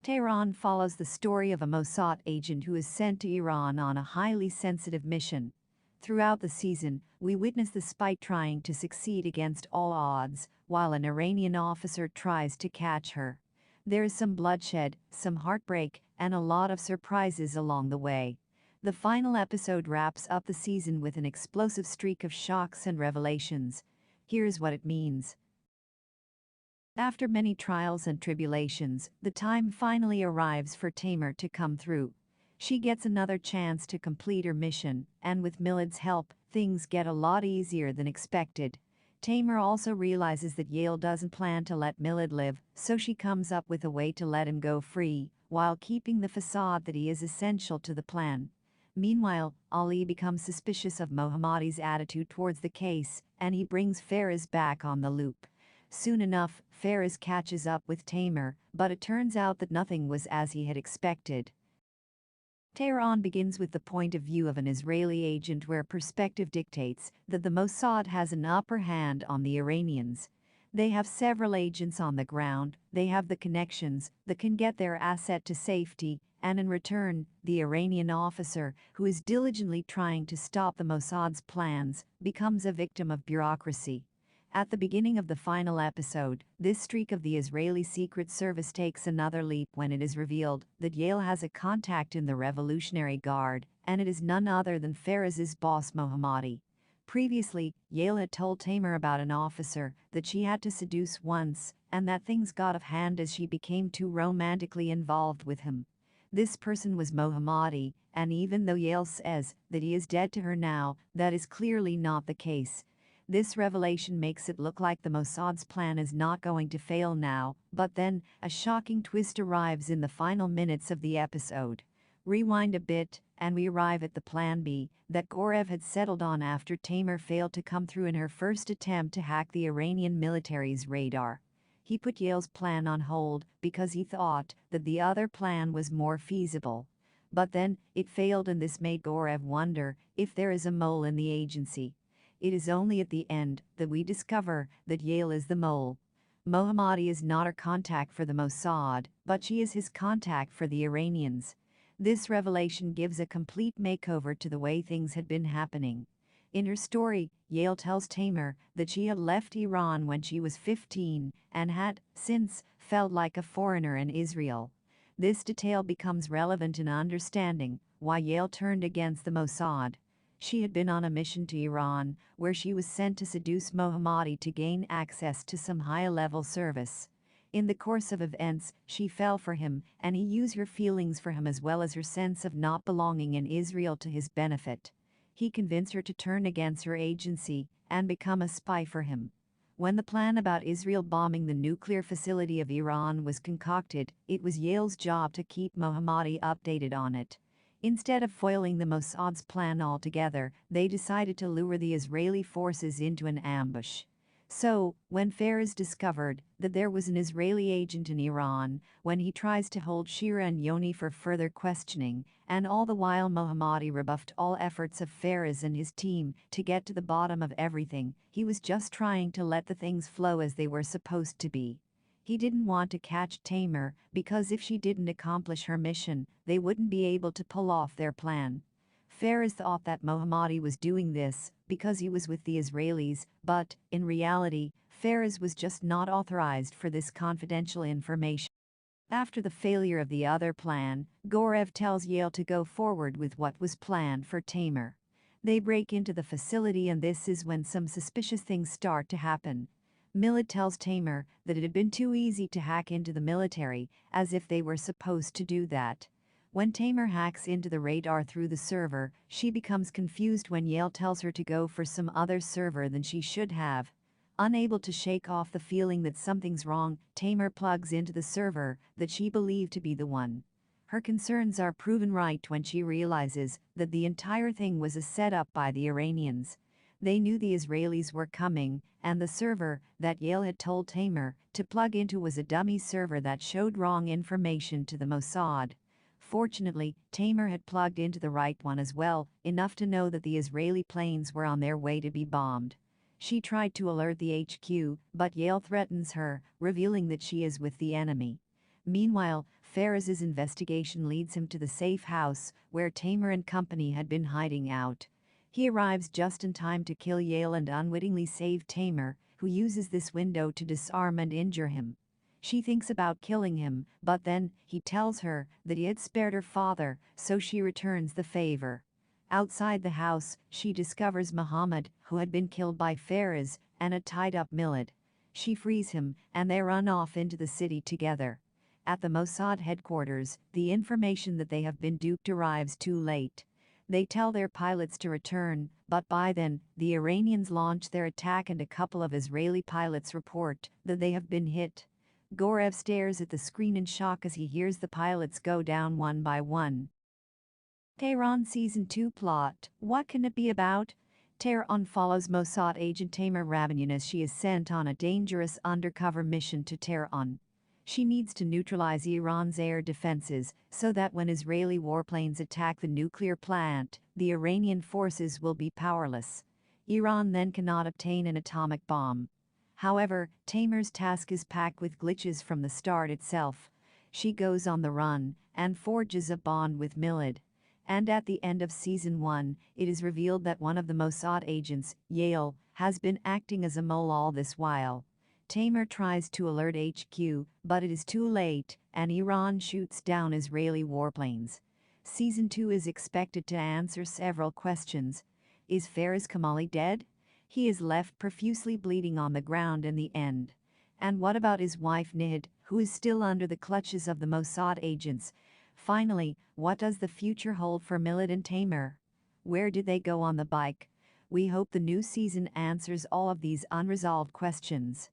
Tehran follows the story of a Mossad agent who is sent to Iran on a highly sensitive mission. Throughout the season, we witness the spy trying to succeed against all odds, while an Iranian officer tries to catch her. There is some bloodshed, some heartbreak, and a lot of surprises along the way. The final episode wraps up the season with an explosive streak of shocks and revelations. Here's what it means. After many trials and tribulations, the time finally arrives for Tamer to come through. She gets another chance to complete her mission, and with Milled's help, things get a lot easier than expected. Tamer also realizes that Yale doesn't plan to let Milled live, so she comes up with a way to let him go free, while keeping the facade that he is essential to the plan. Meanwhile, Ali becomes suspicious of Mohammadi's attitude towards the case, and he brings Faraz back on the loop. Soon enough, Faraz catches up with Tamer, but it turns out that nothing was as he had expected. Tehran begins with the point of view of an Israeli agent where perspective dictates that the Mossad has an upper hand on the Iranians. They have several agents on the ground, they have the connections that can get their asset to safety, and in return, the Iranian officer, who is diligently trying to stop the Mossad's plans, becomes a victim of bureaucracy. At the beginning of the final episode, this streak of the Israeli Secret Service takes another leap when it is revealed that Yale has a contact in the Revolutionary Guard, and it is none other than Faraz's boss Mohammadi. Previously, Yale had told Tamer about an officer that she had to seduce once, and that things got off hand as she became too romantically involved with him. This person was Mohammadi, and even though Yale says that he is dead to her now, that is clearly not the case. This revelation makes it look like the Mossad's plan is not going to fail now, but then, a shocking twist arrives in the final minutes of the episode. Rewind a bit, and we arrive at the plan B that Gorev had settled on after Tamer failed to come through in her first attempt to hack the Iranian military's radar. He put Yale's plan on hold because he thought that the other plan was more feasible. But then, it failed, and this made Gorev wonder if there is a mole in the agency. It is only at the end that we discover that Yale is the mole. Mohammadi is not her contact for the Mossad, but she is his contact for the Iranians. This revelation gives a complete makeover to the way things had been happening. In her story, Yale tells Tamer that she had left Iran when she was 15 and had, since, felt like a foreigner in Israel. This detail becomes relevant in understanding why Yale turned against the Mossad. She had been on a mission to Iran, where she was sent to seduce Mohammadi to gain access to some high-level service. In the course of events, she fell for him, and he used her feelings for him as well as her sense of not belonging in Israel to his benefit. He convinced her to turn against her agency and become a spy for him. When the plan about Israel bombing the nuclear facility of Iran was concocted, it was Yale's job to keep Mohammadi updated on it. Instead of foiling the Mossad's plan altogether, they decided to lure the Israeli forces into an ambush. So, when Faraz discovered that there was an Israeli agent in Iran, when he tries to hold Shira and Yoni for further questioning, and all the while Mohammadi rebuffed all efforts of Faraz and his team to get to the bottom of everything, he was just trying to let the things flow as they were supposed to be. He didn't want to catch Tamer, because if she didn't accomplish her mission, they wouldn't be able to pull off their plan. Faraz thought that Mohammadi was doing this because he was with the Israelis, but, in reality, Faraz was just not authorized for this confidential information. After the failure of the other plan, Gorev tells Yale to go forward with what was planned for Tamer. They break into the facility, and this is when some suspicious things start to happen. Milled tells Tamer that it had been too easy to hack into the military, as if they were supposed to do that. When Tamer hacks into the radar through the server, she becomes confused when Yale tells her to go for some other server than she should have. Unable to shake off the feeling that something's wrong, Tamer plugs into the server that she believed to be the one. Her concerns are proven right when she realizes that the entire thing was a setup by the Iranians. They knew the Israelis were coming, and the server that Yale had told Tamer to plug into was a dummy server that showed wrong information to the Mossad. Fortunately, Tamer had plugged into the right one as well, enough to know that the Israeli planes were on their way to be bombed. She tried to alert the HQ, but Yale threatens her, revealing that she is with the enemy. Meanwhile, Faraz's investigation leads him to the safe house where Tamer and company had been hiding out. He arrives just in time to kill Yale and unwittingly save Tamer, who uses this window to disarm and injure him. She thinks about killing him, but then he tells her that he had spared her father, so she returns the favor. Outside the house, she discovers Muhammad, who had been killed by Faraz, and a tied-up Milad. She frees him, and they run off into the city together. At the Mossad headquarters, the information that they have been duped arrives too late. They tell their pilots to return, but by then, the Iranians launch their attack and a couple of Israeli pilots report that they have been hit. Gorev stares at the screen in shock as he hears the pilots go down one by one. Tehran Season 2 plot. What can it be about? Tehran follows Mossad agent Tamer Rabanian as she is sent on a dangerous undercover mission to Tehran. She needs to neutralize Iran's air defenses so that when Israeli warplanes attack the nuclear plant, the Iranian forces will be powerless. Iran then cannot obtain an atomic bomb. However, Tamer's task is packed with glitches from the start itself. She goes on the run and forges a bond with Milad. And at the end of Season 1, it is revealed that one of the Mossad agents, Yale, has been acting as a mole all this while. Tamer tries to alert HQ, but it is too late, and Iran shoots down Israeli warplanes. Season 2 is expected to answer several questions. Is Faraz Kamali dead? He is left profusely bleeding on the ground in the end. And what about his wife Nihad, who is still under the clutches of the Mossad agents? Finally, what does the future hold for Milad and Tamer? Where did they go on the bike? We hope the new season answers all of these unresolved questions.